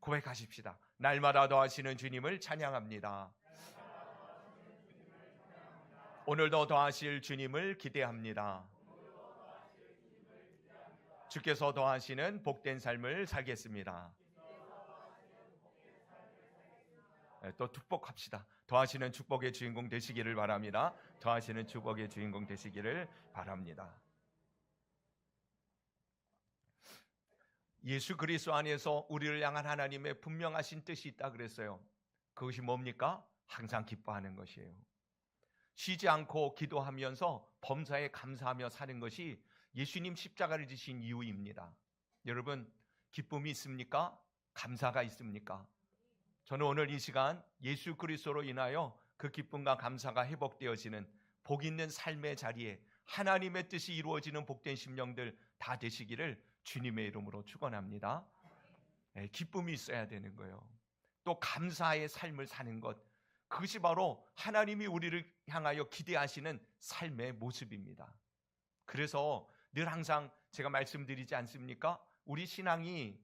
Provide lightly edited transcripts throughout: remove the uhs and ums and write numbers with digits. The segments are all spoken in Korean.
고백하십시다. 날마다 더하시는 주님을 찬양합니다. 오늘도 더하실 주님을 기대합니다. 주께서 더하시는 복된 삶을 살겠습니다. 또 축복합시다. 더하시는 축복의 주인공 되시기를 바랍니다. 더하시는 축복의 주인공 되시기를 바랍니다. 예수 그리스도 안에서 우리를 향한 하나님의 분명하신 뜻이 있다 그랬어요. 그것이 뭡니까? 항상 기뻐하는 것이에요. 쉬지 않고 기도하면서 범사에 감사하며 사는 것이 예수님 십자가를 지신 이유입니다. 여러분, 기쁨이 있습니까? 감사가 있습니까? 저는 오늘 이 시간 예수 그리스도로 인하여 그 기쁨과 감사가 회복되어지는 복 있는 삶의 자리에 하나님의 뜻이 이루어지는 복된 심령들 다 되시기를 주님의 이름으로 축원합니다. 기쁨이 있어야 되는 거예요. 또 감사의 삶을 사는 것, 그것이 바로 하나님이 우리를 향하여 기대하시는 삶의 모습입니다. 그래서 늘 항상 제가 말씀드리지 않습니까? 우리 신앙이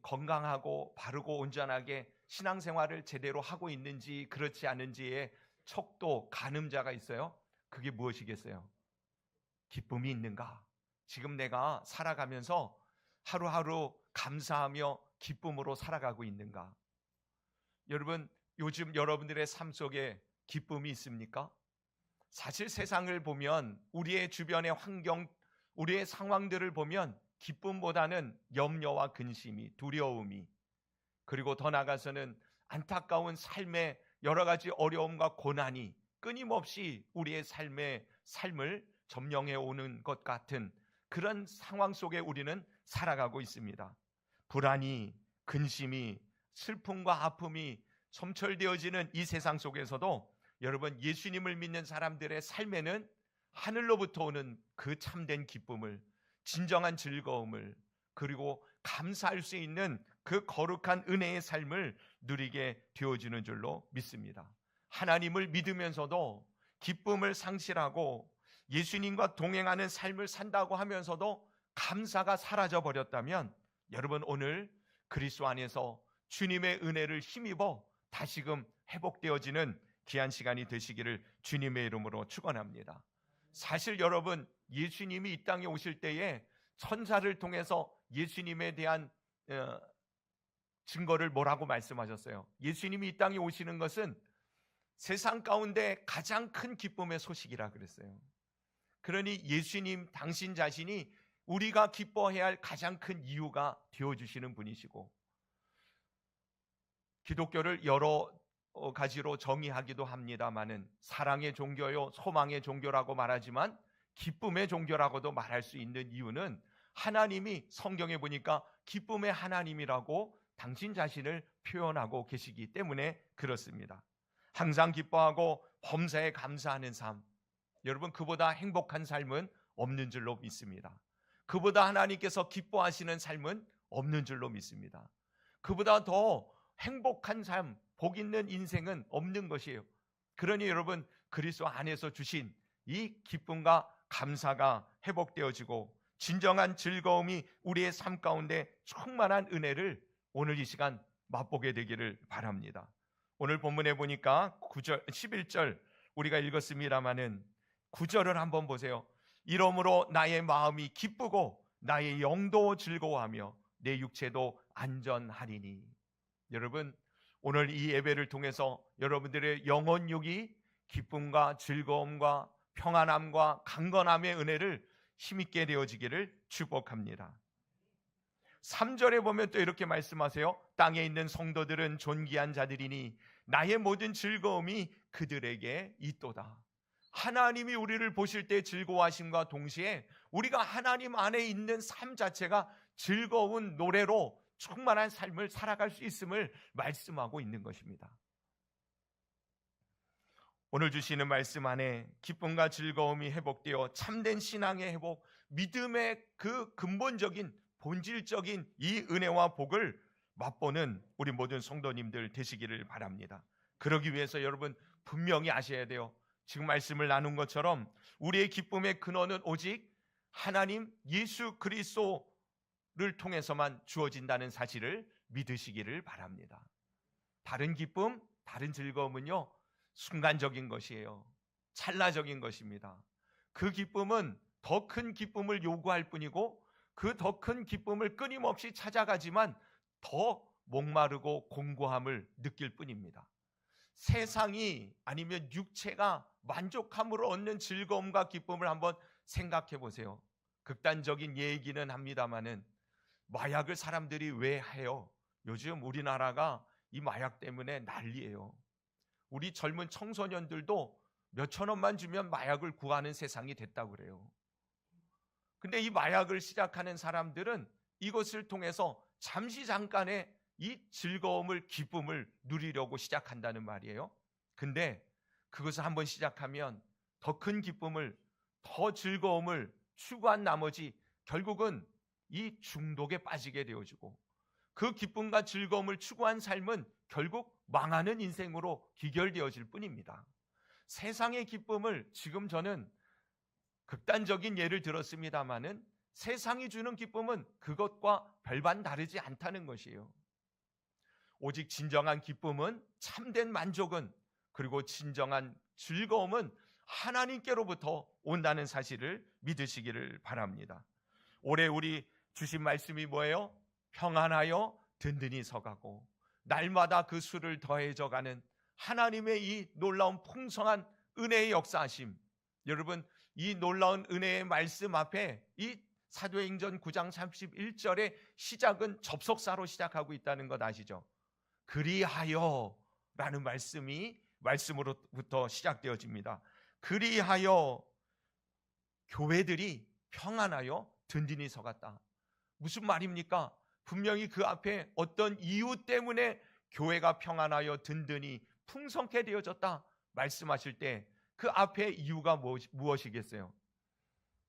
건강하고 바르고 온전하게 신앙생활을 제대로 하고 있는지 그렇지 않은지의 척도 가늠자가 있어요. 그게 무엇이겠어요? 기쁨이 있는가? 지금 내가 살아가면서 하루하루 감사하며 기쁨으로 살아가고 있는가? 여러분, 요즘 여러분들의 삶 속에 기쁨이 있습니까? 사실 세상을 보면, 우리의 주변의 환경, 우리의 상황들을 보면 기쁨보다는 염려와 근심이, 두려움이, 그리고 더 나아가서는 안타까운 삶의 여러 가지 어려움과 고난이 끊임없이 우리의 삶을 점령해 오는 것 같은 그런 상황 속에 우리는 살아가고 있습니다. 불안이, 근심이, 슬픔과 아픔이 점철되어지는 이 세상 속에서도 여러분, 예수님을 믿는 사람들의 삶에는 하늘로부터 오는 그 참된 기쁨을, 진정한 즐거움을, 그리고 감사할 수 있는 그 거룩한 은혜의 삶을 누리게 되어지는 줄로 믿습니다. 하나님을 믿으면서도 기쁨을 상실하고 예수님과 동행하는 삶을 산다고 하면서도 감사가 사라져 버렸다면, 여러분, 오늘 그리스도 안에서 주님의 은혜를 힘입어 다시금 회복되어지는 귀한 시간이 되시기를 주님의 이름으로 축원합니다. 사실 여러분, 예수님이 이 땅에 오실 때에 천사를 통해서 예수님에 대한 증거를 뭐라고 말씀하셨어요? 예수님이 이 땅에 오시는 것은 세상 가운데 가장 큰 기쁨의 소식이라 그랬어요. 그러니 예수님 당신 자신이 우리가 기뻐해야 할 가장 큰 이유가 되어주시는 분이시고, 기독교를 여러 가지로 정의하기도 합니다마는 사랑의 종교요, 소망의 종교라고 말하지만 기쁨의 종교라고도 말할 수 있는 이유는 하나님이 성경에 보니까 기쁨의 하나님이라고 당신 자신을 표현하고 계시기 때문에 그렇습니다. 항상 기뻐하고 범사에 감사하는 삶, 여러분, 그보다 행복한 삶은 없는 줄로 믿습니다. 그보다 하나님께서 기뻐하시는 삶은 없는 줄로 믿습니다. 그보다 더 행복한 삶, 복 있는 인생은 없는 것이에요. 그러니 여러분, 그리스도 안에서 주신 이 기쁨과 감사가 회복되어지고 진정한 즐거움이 우리의 삶 가운데 충만한 은혜를 오늘 이 시간 맛보게 되기를 바랍니다. 오늘 본문에 보니까 9절, 11절 우리가 읽었습니다마는 9절을 한번 보세요. 이러므로 나의 마음이 기쁘고 나의 영도 즐거워하며 내 육체도 안전하리니. 여러분, 오늘 이 예배를 통해서 여러분들의 영혼육이 기쁨과 즐거움과 평안함과 강건함의 은혜를 힘있게 되어지기를 축복합니다. 3절에 보면 또 이렇게 말씀하세요. 땅에 있는 성도들은 존귀한 자들이니 나의 모든 즐거움이 그들에게 있도다. 하나님이 우리를 보실 때 즐거워하심과 동시에 우리가 하나님 안에 있는 삶 자체가 즐거운 노래로 충만한 삶을 살아갈 수 있음을 말씀하고 있는 것입니다. 오늘 주시는 말씀 안에 기쁨과 즐거움이 회복되어 참된 신앙의 회복, 믿음의 그 근본적인 본질적인 이 은혜와 복을 맛보는 우리 모든 성도님들 되시기를 바랍니다. 그러기 위해서 여러분 분명히 아셔야 돼요. 지금 말씀을 나눈 것처럼 우리의 기쁨의 근원은 오직 하나님 예수 그리스도를 통해서만 주어진다는 사실을 믿으시기를 바랍니다. 다른 기쁨, 다른 즐거움은요, 순간적인 것이에요. 찰나적인 것입니다. 그 기쁨은 더 큰 기쁨을 요구할 뿐이고 그 더 큰 기쁨을 끊임없이 찾아가지만 더 목마르고 공고함을 느낄 뿐입니다. 세상이 아니면 육체가 만족함으로 얻는 즐거움과 기쁨을 한번 생각해 보세요. 극단적인 얘기는 합니다마는 마약을 사람들이 왜 해요? 요즘 우리나라가 이 마약 때문에 난리예요. 우리 젊은 청소년들도 몇천 원만 주면 마약을 구하는 세상이 됐다고 그래요. 근데 이 마약을 시작하는 사람들은 이것을 통해서 잠시 잠깐의 이 즐거움을, 기쁨을 누리려고 시작한다는 말이에요. 근데 그것을 한번 시작하면 더 큰 기쁨을, 더 즐거움을 추구한 나머지 결국은 이 중독에 빠지게 되어지고 그 기쁨과 즐거움을 추구한 삶은 결국 망하는 인생으로 귀결되어질 뿐입니다. 세상의 기쁨을, 지금 저는 극단적인 예를 들었습니다마는 세상이 주는 기쁨은 그것과 별반 다르지 않다는 것이에요. 오직 진정한 기쁨은, 참된 만족은, 그리고 진정한 즐거움은 하나님께로부터 온다는 사실을 믿으시기를 바랍니다. 올해 우리 주신 말씀이 뭐예요? 평안하여 든든히 서가고 날마다 그 수를 더해져가는 하나님의 이 놀라운 풍성한 은혜의 역사하심. 여러분, 이 놀라운 은혜의 말씀 앞에 이 사도행전 9장 31절의 시작은 접속사로 시작하고 있다는 것 아시죠? 그리하여 라는 말씀으로부터 시작되어집니다. 그리하여 교회들이 평안하여 든든히 서갔다. 무슨 말입니까? 분명히 그 앞에 어떤 이유 때문에 교회가 평안하여 든든히 풍성케 되어졌다 말씀하실 때 그 앞에 이유가 무엇이겠어요?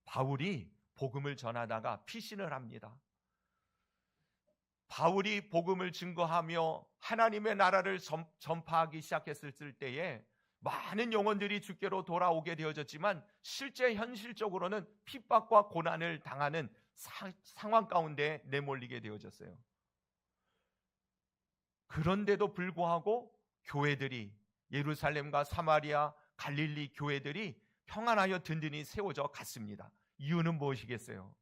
바울이 복음을 전하다가 피신을 합니다. 바울이 복음을 증거하며 하나님의 나라를 전파하기 시작했을 때에 많은 영혼들이 주께로 돌아오게 되어졌지만 실제 현실적으로는 핍박과 고난을 당하는 상황 가운데 내몰리게 되어졌어요. 그런데도 불구하고 교회들이, 예루살렘과 사마리아, 갈릴리 교회들이 평안하여 든든히 세워져 갔습니다. 이유는 무엇이겠어요?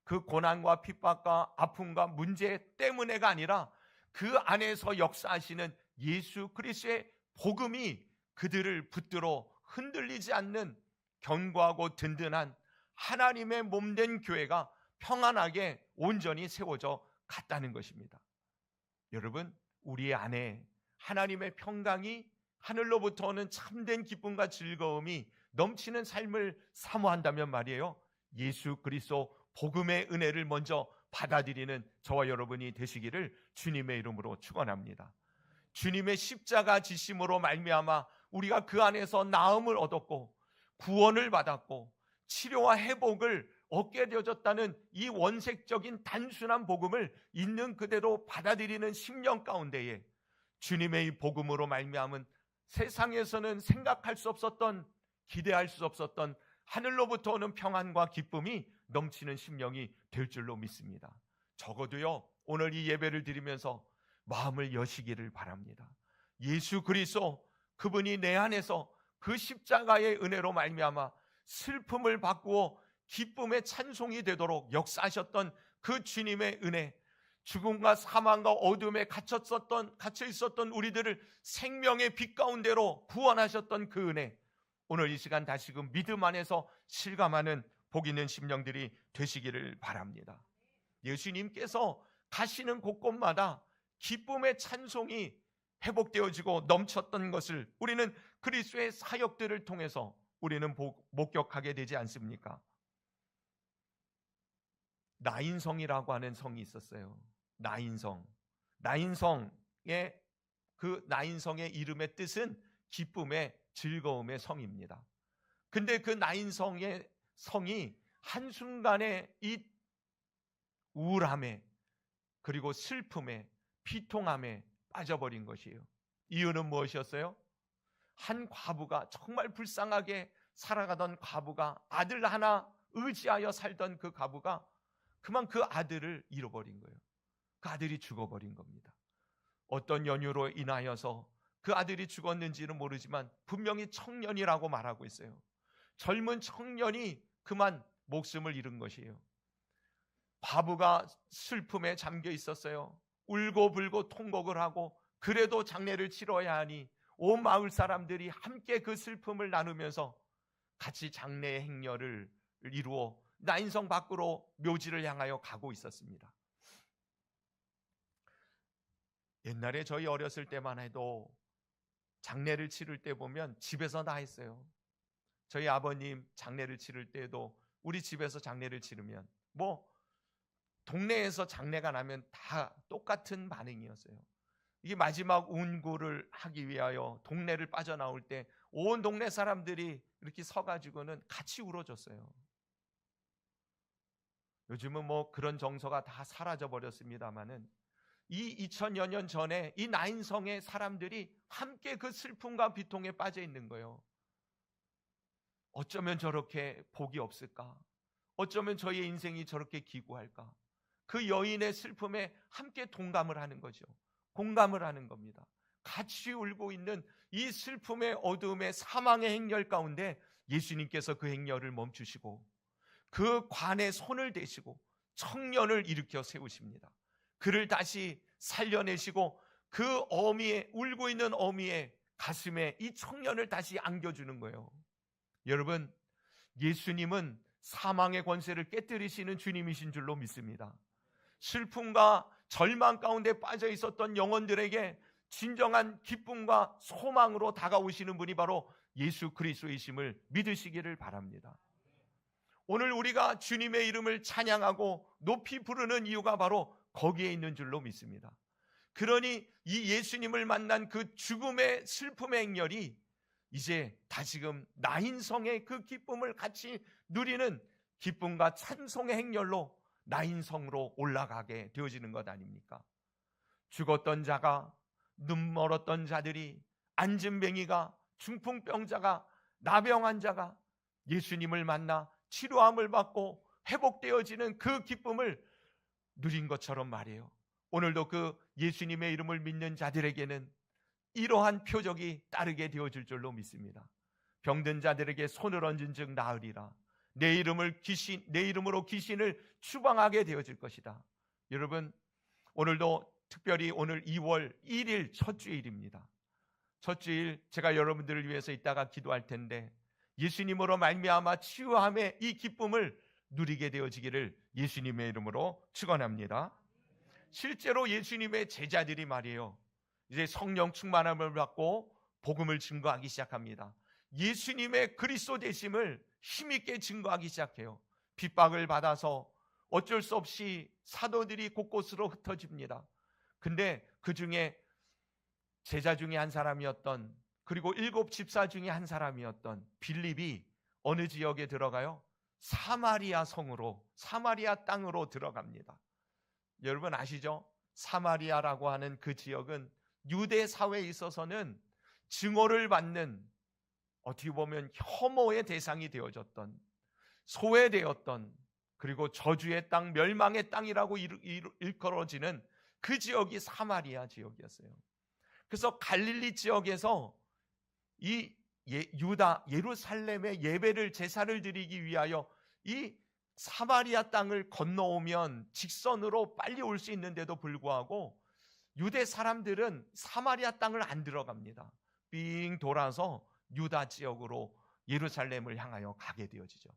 그 고난과 핍박과 아픔과 문제 때문에가 아니라 그 안에서 역사하시는 예수 그리스도의 복음이 그들을 붙들어 흔들리지 않는 견고하고 든든한 하나님의 몸된 교회가 평안하게 온전히 세워져 갔다는 것입니다. 여러분, 우리 안에 하나님의 평강이, 하늘로부터 오는 참된 기쁨과 즐거움이 넘치는 삶을 사모한다면 말이에요, 예수 그리스도 복음의 은혜를 먼저 받아들이는 저와 여러분이 되시기를 주님의 이름으로 축원합니다. 주님의 십자가 지심으로 말미암아 우리가 그 안에서 나음을 얻었고 구원을 받았고 치료와 회복을 얻게 되어졌다는 이 원색적인 단순한 복음을 있는 그대로 받아들이는 심령 가운데에 주님의 이 복음으로 말미암은 세상에서는 생각할 수 없었던, 기대할 수 없었던 하늘로부터 오는 평안과 기쁨이 넘치는 심령이 될 줄로 믿습니다. 적어도요, 오늘 이 예배를 드리면서 마음을 여시기를 바랍니다. 예수 그리스도, 그분이 내 안에서 그 십자가의 은혜로 말미암아 슬픔을 바꾸어 기쁨의 찬송이 되도록 역사하셨던 그 주님의 은혜, 죽음과 사망과 어둠에 갇혀 있었던 우리들을 생명의 빛 가운데로 구원하셨던 그 은혜, 오늘 이 시간 다시금 믿음 안에서 실감하는 복 있는 심령들이 되시기를 바랍니다. 예수님께서 가시는 곳곳마다 기쁨의 찬송이 회복되어지고 넘쳤던 것을 우리는 그리스도의 사역들을 통해서 우리는 목격하게 되지 않습니까? 나인성이라고 하는 성이 있었어요. 나인성의 그 나인성의 이름의 뜻은 기쁨의, 즐거움의 성입니다. 근데 그 나인성의 성이 한순간에 이 우울함에, 그리고 슬픔에, 비통함에 빠져버린 것이에요. 이유는 무엇이었어요? 한 과부가, 정말 불쌍하게 살아가던 과부가, 아들 하나 의지하여 살던 그 과부가 그만 그 아들을 잃어버린 거예요. 그 아들이 죽어버린 겁니다. 어떤 연유로 인하여서 그 아들이 죽었는지는 모르지만 분명히 청년이라고 말하고 있어요. 젊은 청년이 그만 목숨을 잃은 것이에요. 과부가 슬픔에 잠겨 있었어요. 울고불고 통곡을 하고 그래도 장례를 치러야 하니 온 마을 사람들이 함께 그 슬픔을 나누면서 같이 장례의 행렬을 이루어 나인성 밖으로 묘지를 향하여 가고 있었습니다. 옛날에 저희 어렸을 때만 해도 장례를 치를 때 보면 집에서 다 했어요. 저희 아버님 장례를 치를 때도 우리 집에서 장례를 치르면 동네에서 장례가 나면 다 똑같은 반응이었어요. 이게 마지막 운구를 하기 위하여 동네를 빠져나올 때 온 동네 사람들이 이렇게 서가지고는 같이 울어줬어요. 요즘은 그런 정서가 다 사라져 버렸습니다만은 이 2000여 년 전에 이 나인성의 사람들이 함께 그 슬픔과 비통에 빠져 있는 거예요. 어쩌면 저렇게 복이 없을까? 어쩌면 저의 인생이 저렇게 기구할까? 그 여인의 슬픔에 함께 동감을 하는 거죠. 공감을 하는 겁니다. 같이 울고 있는 이 슬픔의 어두움의 사망의 행렬 가운데 예수님께서 그 행렬을 멈추시고 그 관에 손을 대시고 청년을 일으켜 세우십니다. 그를 다시 살려내시고 그 어미의 울고 있는 어미의 가슴에 이 청년을 다시 안겨주는 거예요. 여러분, 예수님은 사망의 권세를 깨뜨리시는 주님이신 줄로 믿습니다. 슬픔과 절망 가운데 빠져 있었던 영혼들에게 진정한 기쁨과 소망으로 다가오시는 분이 바로 예수 그리스도이심을 믿으시기를 바랍니다. 오늘 우리가 주님의 이름을 찬양하고 높이 부르는 이유가 바로 거기에 있는 줄로 믿습니다. 그러니 이 예수님을 만난 그 죽음의 슬픔의 행렬이 이제 다시금 나인성의 그 기쁨을 같이 누리는 기쁨과 찬송의 행렬로 나인성으로 올라가게 되어지는 것 아닙니까? 죽었던 자가, 눈 멀었던 자들이, 안진뱅이가, 중풍병자가, 나병 자가 예수님을 만나 치료함을 받고 회복되어지는 그 기쁨을 누린 것처럼 말이에요. 오늘도 그 예수님의 이름을 믿는 자들에게는 이러한 표적이 따르게 되어질 줄로 믿습니다. 병든 자들에게 손을 얹은 즉 나으리라. 내 이름으로 귀신을 추방하게 되어질 것이다. 여러분, 오늘도 특별히 오늘 2월 1일 첫 주일입니다. 첫 주일 제가 여러분들을 위해서 이따가 기도할 텐데 예수님으로 말미암아 치유함의 이 기쁨을 누리게 되어지기를 예수님의 이름으로 축원합니다. 실제로 예수님의 제자들이 말이에요, 이제 성령 충만함을 받고 복음을 증거하기 시작합니다. 예수님의 그리스도 되심을 힘있게 증거하기 시작해요. 핍박을 받아서 어쩔 수 없이 사도들이 곳곳으로 흩어집니다. 근데 그 중에 제자 중에 한 사람이었던, 그리고 7 집사 중에 한 사람이었던 빌립이 어느 지역에 들어가요? 사마리아 성으로, 사마리아 땅으로 들어갑니다. 여러분 아시죠? 사마리아라고 하는 그 지역은 유대 사회에 있어서는 증오를 받는, 어떻게 보면 혐오의 대상이 되어졌던, 소외되었던, 그리고 저주의 땅, 멸망의 땅이라고 일컬어지는 그 지역이 사마리아 지역이었어요. 그래서 갈릴리 지역에서 이 유다 예루살렘의 예배를, 제사를 드리기 위하여 이 사마리아 땅을 건너오면 직선으로 빨리 올 수 있는데도 불구하고 유대 사람들은 사마리아 땅을 안 들어갑니다. 삥 돌아서 유다 지역으로 예루살렘을 향하여 가게 되어지죠.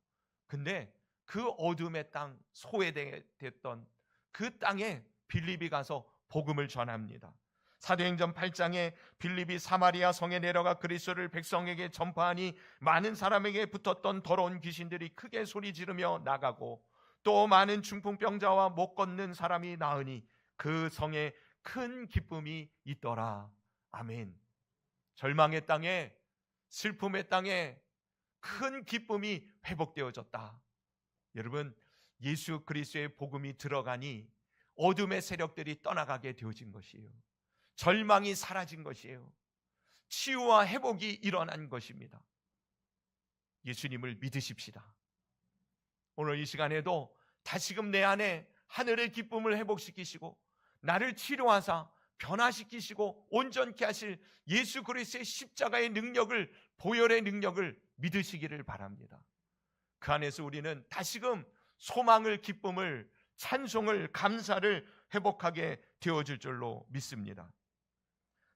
근데 그 어둠의 땅, 소외됐던 그 땅에 빌립이 가서 복음을 전합니다. 사도행전 8장에 빌립이 사마리아 성에 내려가 그리스도를 백성에게 전파하니 많은 사람에게 붙었던 더러운 귀신들이 크게 소리 지르며 나가고 또 많은 중풍병자와 못 걷는 사람이 나으니 그 성에 큰 기쁨이 있더라. 아멘. 절망의 땅에, 슬픔의 땅에 큰 기쁨이 회복되어졌다. 여러분, 예수 그리스도의 복음이 들어가니 어둠의 세력들이 떠나가게 되어진 것이에요. 절망이 사라진 것이에요. 치유와 회복이 일어난 것입니다. 예수님을 믿으십시다. 오늘 이 시간에도 다시금 내 안에 하늘의 기쁨을 회복시키시고 나를 치료하사 변화시키시고 온전케 하실 예수 그리스도의 십자가의 능력을, 보혈의 능력을 믿으시기를 바랍니다. 그 안에서 우리는 다시금 소망을, 기쁨을, 찬송을, 감사를 회복하게 되어질 줄로 믿습니다.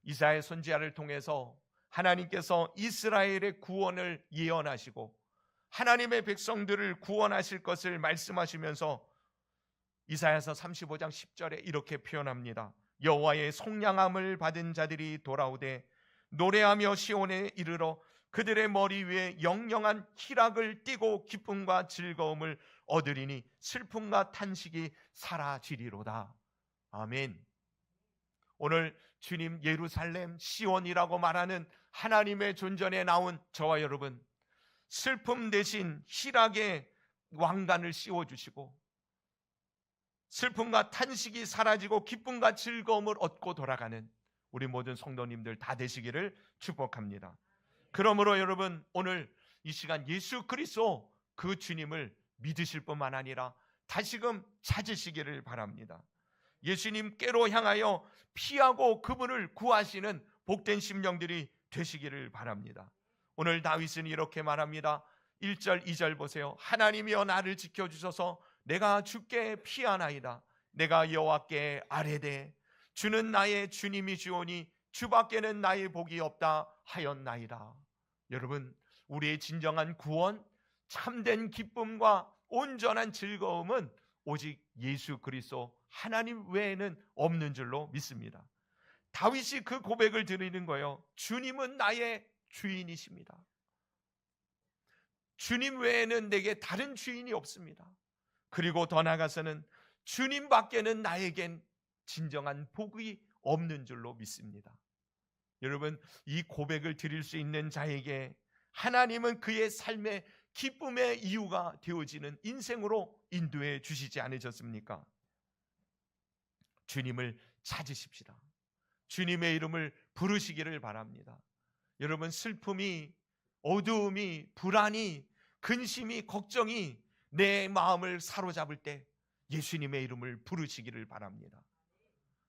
이사야 선지자를 통해서 하나님께서 이스라엘의 구원을 예언하시고 하나님의 백성들을 구원하실 것을 말씀하시면서 이사야서 35장 10절에 이렇게 표현합니다. 여호와의 속량함을 받은 자들이 돌아오되 노래하며 시온에 이르러 그들의 머리 위에 영영한 희락을 띠고 기쁨과 즐거움을 얻으리니 슬픔과 탄식이 사라지리로다. 아멘. 오늘 주님 예루살렘 시온이라고 말하는 하나님의 존전에 나온 저와 여러분, 슬픔 대신 희락의 왕관을 씌워주시고 슬픔과 탄식이 사라지고 기쁨과 즐거움을 얻고 돌아가는 우리 모든 성도님들 다 되시기를 축복합니다. 그러므로 여러분, 오늘 이 시간 예수 그리스도 그 주님을 믿으실 뿐만 아니라 다시금 찾으시기를 바랍니다. 예수님께로 향하여 피하고 그분을 구하시는 복된 심령들이 되시기를 바랍니다. 오늘 다윗은 이렇게 말합니다. 1절 2절 보세요. 하나님이여 나를 지켜주셔서 내가 주께 피하나이다. 내가 여호와께 아뢰되 주는 나의 주님이 주오니 주밖에는 나의 복이 없다 하였나이다. 여러분, 우리의 진정한 구원, 참된 기쁨과 온전한 즐거움은 오직 예수 그리스도 하나님 외에는 없는 줄로 믿습니다. 다윗이 그 고백을 드리는 거예요. 주님은 나의 주인이십니다. 주님 외에는 내게 다른 주인이 없습니다. 그리고 더 나아가서는 주님 밖에는 나에겐 진정한 복이 없는 줄로 믿습니다. 여러분, 이 고백을 드릴 수 있는 자에게 하나님은 그의 삶의 기쁨의 이유가 되어지는 인생으로 인도해 주시지 않으셨습니까? 주님을 찾으십시다. 주님의 이름을 부르시기를 바랍니다. 여러분, 슬픔이, 어두움이, 불안이, 근심이, 걱정이 내 마음을 사로잡을 때 예수님의 이름을 부르시기를 바랍니다.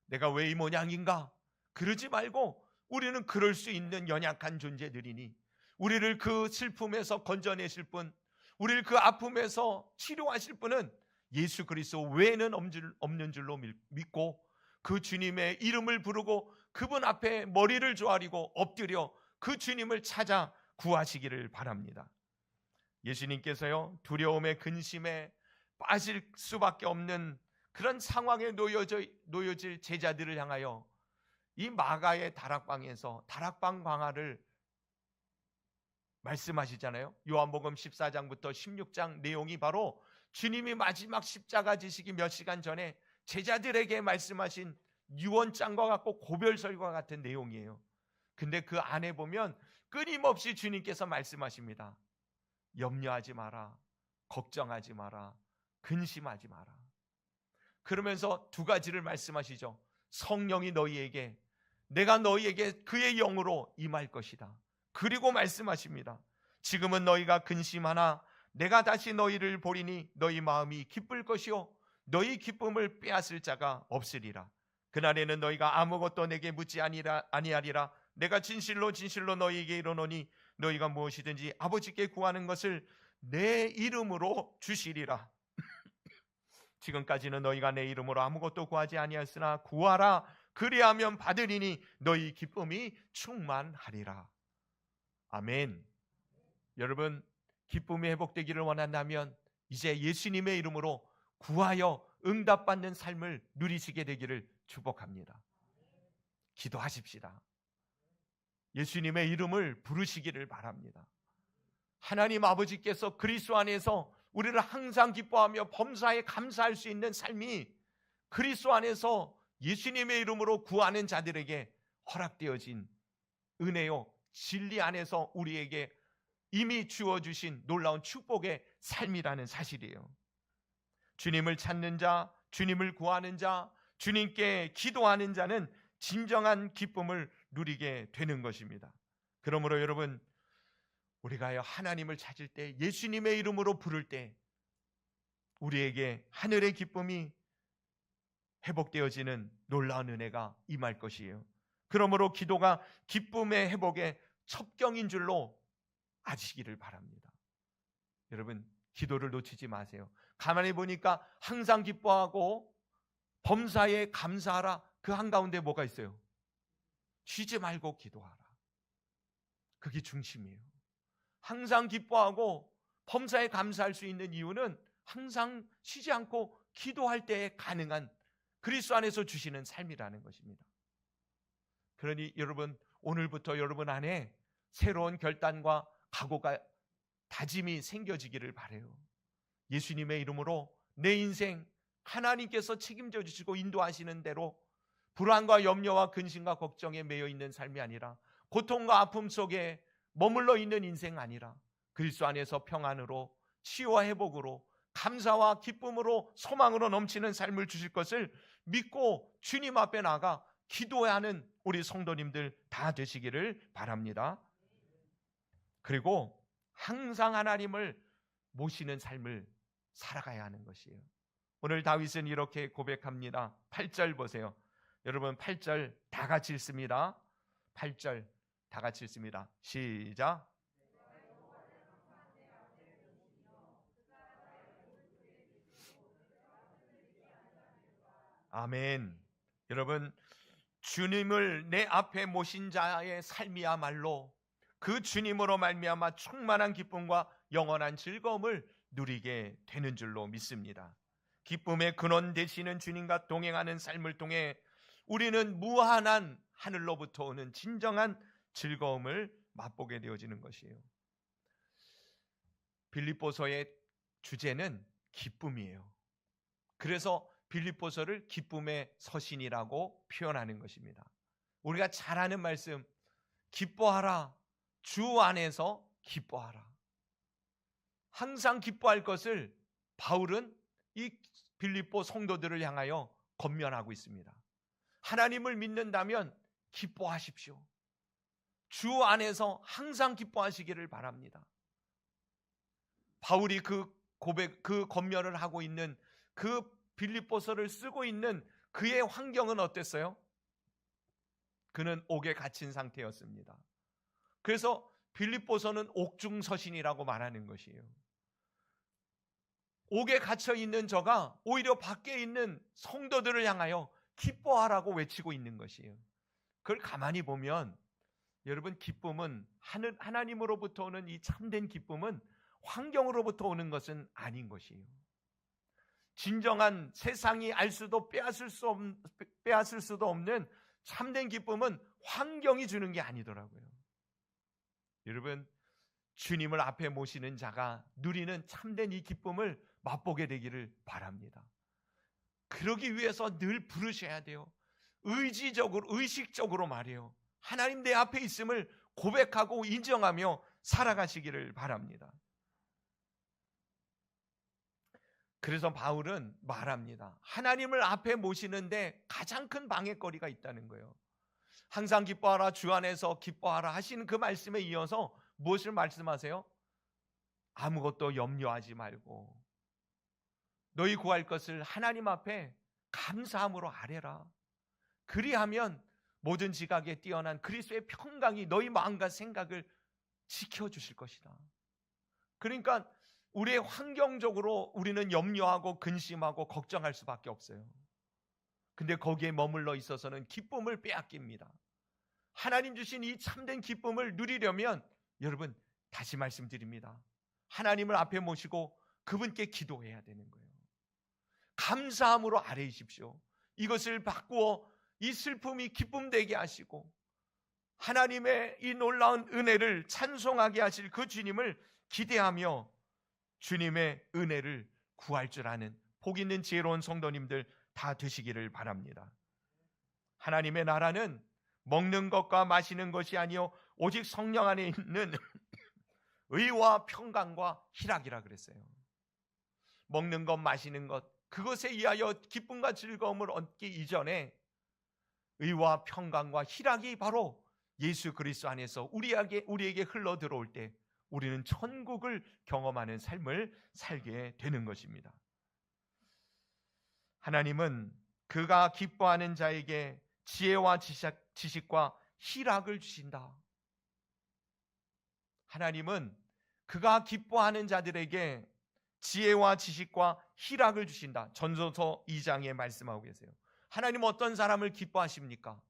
내가 왜 이 모양인가? 그러지 말고 우리는 그럴 수 있는 연약한 존재들이니 우리를 그 슬픔에서 건져내실 분, 우리를 그 아픔에서 치료하실 분은 예수 그리스도 외에는 없는 줄로 믿고 그 주님의 이름을 부르고 그분 앞에 머리를 조아리고 엎드려 그 주님을 찾아 구하시기를 바랍니다. 예수님께서요, 두려움에 근심에 빠질 수밖에 없는 그런 상황에 놓여질 제자들을 향하여 이 마가의 다락방에서 다락방 광화를 말씀하시잖아요. 요한복음 14장부터 16장 내용이 바로 주님이 마지막 십자가 지시기 몇 시간 전에 제자들에게 말씀하신 유언장과 같고 고별설과 같은 내용이에요. 근데 그 안에 보면 끊임없이 주님께서 말씀하십니다. 염려하지 마라, 걱정하지 마라, 근심하지 마라. 그러면서 두 가지를 말씀하시죠. 성령이 너희에게, 내가 너희에게 그의 영으로 임할 것이다. 그리고 말씀하십니다. 지금은 너희가 근심하나 내가 다시 너희를 보리니 너희 마음이 기쁠 것이요 너희 기쁨을 빼앗을 자가 없으리라. 그날에는 너희가 아무것도 내게 묻지 아니하리라. 내가 진실로 진실로 너희에게 이르노니 너희가 무엇이든지 아버지께 구하는 것을 내 이름으로 주시리라. 지금까지는 너희가 내 이름으로 아무것도 구하지 아니하였으나 구하라. 그리하면 받으리니 너희 기쁨이 충만하리라. 아멘. 여러분, 기쁨이 회복되기를 원한다면 이제 예수님의 이름으로 구하여 응답받는 삶을 누리시게 되기를 축복합니다. 기도하십시다. 예수님의 이름을 부르시기를 바랍니다. 하나님 아버지께서 그리스도 안에서 우리를 항상 기뻐하며 범사에 감사할 수 있는 삶이 그리스도 안에서 예수님의 이름으로 구하는 자들에게 허락되어진 은혜요, 진리 안에서 우리에게 이미 주어주신 놀라운 축복의 삶이라는 사실이에요. 주님을 찾는 자, 주님을 구하는 자, 주님께 기도하는 자는 진정한 기쁨을 누리게 되는 것입니다. 그러므로 여러분, 우리가 하나님을 찾을 때, 예수님의 이름으로 부를 때 우리에게 하늘의 기쁨이 회복되어지는 놀라운 은혜가 임할 것이에요. 그러므로 기도가 기쁨의 회복의 첩경인 줄로 아시기를 바랍니다. 여러분, 기도를 놓치지 마세요. 가만히 보니까 항상 기뻐하고 범사에 감사하라, 그 한가운데 뭐가 있어요? 쉬지 말고 기도하라. 그게 중심이에요. 항상 기뻐하고 범사에 감사할 수 있는 이유는 항상 쉬지 않고 기도할 때에 가능한 그리스도 안에서 주시는 삶이라는 것입니다. 그러니 여러분, 오늘부터 여러분 안에 새로운 결단과 각오가, 다짐이 생겨지기를 바라요. 예수님의 이름으로 내 인생 하나님께서 책임져 주시고 인도하시는 대로 불안과 염려와 근심과 걱정에 매여 있는 삶이 아니라, 고통과 아픔 속에 머물러 있는 인생 아니라 그리스도 안에서 평안으로, 치유와 회복으로, 감사와 기쁨으로, 소망으로 넘치는 삶을 주실 것을 믿고 주님 앞에 나가 기도하는 우리 성도님들 다 되시기를 바랍니다. 그리고 항상 하나님을 모시는 삶을 살아가야 하는 것이에요. 오늘 다윗은 이렇게 고백합니다. 8절 보세요. 여러분, 8절 다 같이 읽습니다. 8절 다 같이 읽습니다. 시작. 아멘. 여러분, 주님을 내 앞에 모신 자의 삶이야말로 그 주님으로 말미암아 충만한 기쁨과 영원한 즐거움을 누리게 되는 줄로 믿습니다. 기쁨의 근원 되시는 주님과 동행하는 삶을 통해 우리는 무한한 하늘로부터 오는 진정한 즐거움을 맛보게 되어지는 것이에요. 빌립보서의 주제는 기쁨이에요. 그래서 빌립보서를 기쁨의 서신이라고 표현하는 것입니다. 우리가 잘 아는 말씀, 기뻐하라, 주 안에서 기뻐하라. 항상 기뻐할 것을 바울은 이 빌립보 성도들을 향하여 권면하고 있습니다. 하나님을 믿는다면 기뻐하십시오. 주 안에서 항상 기뻐하시기를 바랍니다. 바울이 그 권면을 하고 있는 그 빌립보서를 쓰고 있는 그의 환경은 어땠어요? 그는 옥에 갇힌 상태였습니다. 그래서 빌립보서는 옥중서신이라고 말하는 것이에요. 옥에 갇혀 있는 저가 오히려 밖에 있는 성도들을 향하여 기뻐하라고 외치고 있는 것이에요. 그걸 가만히 보면 여러분, 기쁨은 하나님으로부터 오는 이 참된 기쁨은 환경으로부터 오는 것은 아닌 것이에요. 진정한 세상이 알 수도 빼앗을 수도 없는 참된 기쁨은 환경이 주는 게 아니더라고요. 여러분, 주님을 앞에 모시는 자가 누리는 참된 이 기쁨을 맛보게 되기를 바랍니다. 그러기 위해서 늘 부르셔야 돼요. 의식적으로 말이에요. 하나님 내 앞에 있음을 고백하고 인정하며 살아가시기를 바랍니다. 그래서 바울은 말합니다. 하나님을 앞에 모시는데 가장 큰 방해거리가 있다는 거예요. 항상 기뻐하라, 주 안에서 기뻐하라 하시는 그 말씀에 이어서 무엇을 말씀하세요? 아무것도 염려하지 말고 너희 구할 것을 하나님 앞에 감사함으로 아뢰라. 그리하면 모든 지각에 뛰어난 그리스도의 평강이 너희 마음과 생각을 지켜주실 것이다. 그러니까 우리의 환경적으로 우리는 염려하고 근심하고 걱정할 수밖에 없어요. 근데 거기에 머물러 있어서는 기쁨을 빼앗깁니다. 하나님 주신 이 참된 기쁨을 누리려면 여러분, 다시 말씀드립니다. 하나님을 앞에 모시고 그분께 기도해야 되는 거예요. 감사함으로 아뢰십시오. 이것을 바꾸어 이 슬픔이 기쁨 되게 하시고 하나님의 이 놀라운 은혜를 찬송하게 하실 그 주님을 기대하며 주님의 은혜를 구할 줄 아는 복 있는 지혜로운 성도님들 다 되시기를 바랍니다. 하나님의 나라는 먹는 것과 마시는 것이 아니요 오직 성령 안에 있는 의와 평강과 희락이라 그랬어요. 먹는 것, 마시는 것, 그것에 의하여 기쁨과 즐거움을 얻기 이전에 의와 평강과 희락이 바로 예수 그리스도 안에서 우리에게 흘러 들어올 때 우리는 천국을 경험하는 삶을 살게 되는 것입니다. 하나님은 그가 기뻐하는 자에게 지혜와 지식과 희락을 주신다. 하나님은 그가 기뻐하는 자들에게 지혜와 지식과 희락을 주신다. 전도서 2장에 말씀하고 계세요. 하나님 어떤 사람을 기뻐하십니까?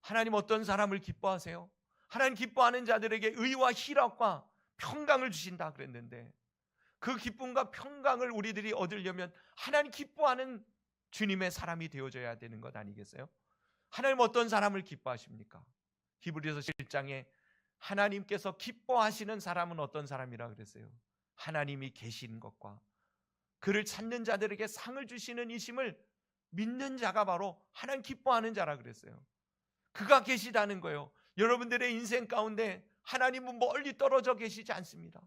하나님 어떤 사람을 기뻐하세요? 하나님 기뻐하는 자들에게 의와 희락과 평강을 주신다 그랬는데, 그 기쁨과 평강을 우리들이 얻으려면 하나님 기뻐하는 주님의 사람이 되어져야 되는 것 아니겠어요? 하나님 어떤 사람을 기뻐하십니까? 히브리서 1장에 하나님께서 기뻐하시는 사람은 어떤 사람이라 그랬어요? 하나님이 계신 것과 그를 찾는 자들에게 상을 주시는 이심을 믿는 자가 바로 하나님 기뻐하는 자라 그랬어요. 그가 계시다는 거예요. 여러분들의 인생 가운데 하나님은 멀리 떨어져 계시지 않습니다.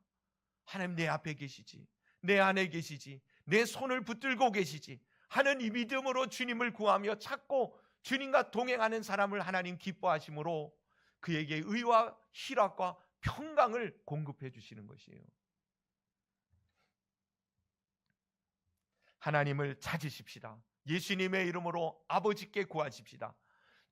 하나님 내 앞에 계시지, 내 안에 계시지, 내 손을 붙들고 계시지 하는 이 믿음으로 주님을 구하며 찾고 주님과 동행하는 사람을 하나님 기뻐하심으로 그에게 의와 희락과 평강을 공급해 주시는 것이에요. 하나님을 찾으십시다. 예수님의 이름으로 아버지께 구하십시다.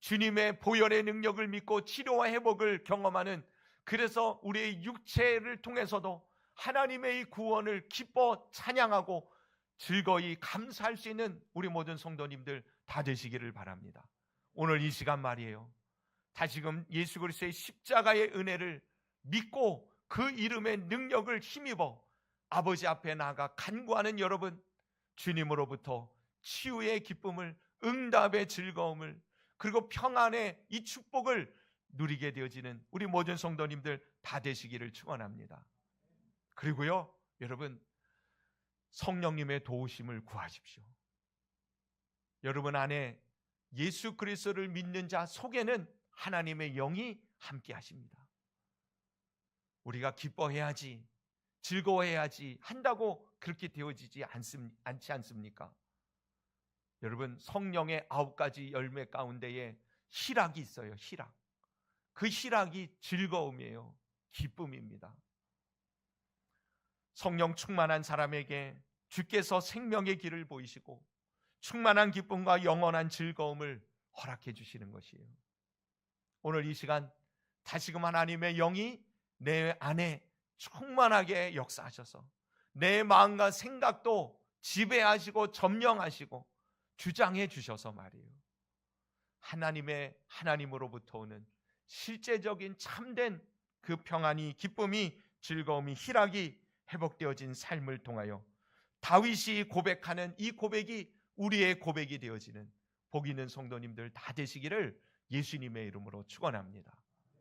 주님의 보혈의 능력을 믿고 치료와 회복을 경험하는, 그래서 우리의 육체를 통해서도 하나님의 이 구원을 기뻐 찬양하고 즐거이 감사할 수 있는 우리 모든 성도님들 다 되시기를 바랍니다. 오늘 이 시간 말이에요, 다시금 예수 그리스도의 십자가의 은혜를 믿고 그 이름의 능력을 힘입어 아버지 앞에 나아가 간구하는 여러분, 주님으로부터 치유의 기쁨을, 응답의 즐거움을, 그리고 평안의 이 축복을 누리게 되어지는 우리 모든 성도님들 다 되시기를 축원합니다. 그리고요, 여러분, 성령님의 도우심을 구하십시오. 여러분 안에 예수 그리스도를 믿는 자 속에는 하나님의 영이 함께 하십니다. 우리가 기뻐해야지, 즐거워해야지 한다고 그렇게 되어지지 않지 않습니까? 여러분, 성령의 9가지 열매 가운데에 희락이 있어요. 희락. 그 희락이 즐거움이에요. 기쁨입니다. 성령 충만한 사람에게 주께서 생명의 길을 보이시고 충만한 기쁨과 영원한 즐거움을 허락해 주시는 것이에요. 오늘 이 시간 다시금 하나님의 영이 내 안에 충만하게 역사하셔서 내 마음과 생각도 지배하시고 점령하시고 주장해 주셔서 말이에요, 하나님으로부터 오는 실제적인 참된 그 평안이, 기쁨이, 즐거움이, 희락이 회복되어진 삶을 통하여 다윗이 고백하는 이 고백이 우리의 고백이 되어지는 복 있는 성도님들 다 되시기를 예수님의 이름으로 축원합니다.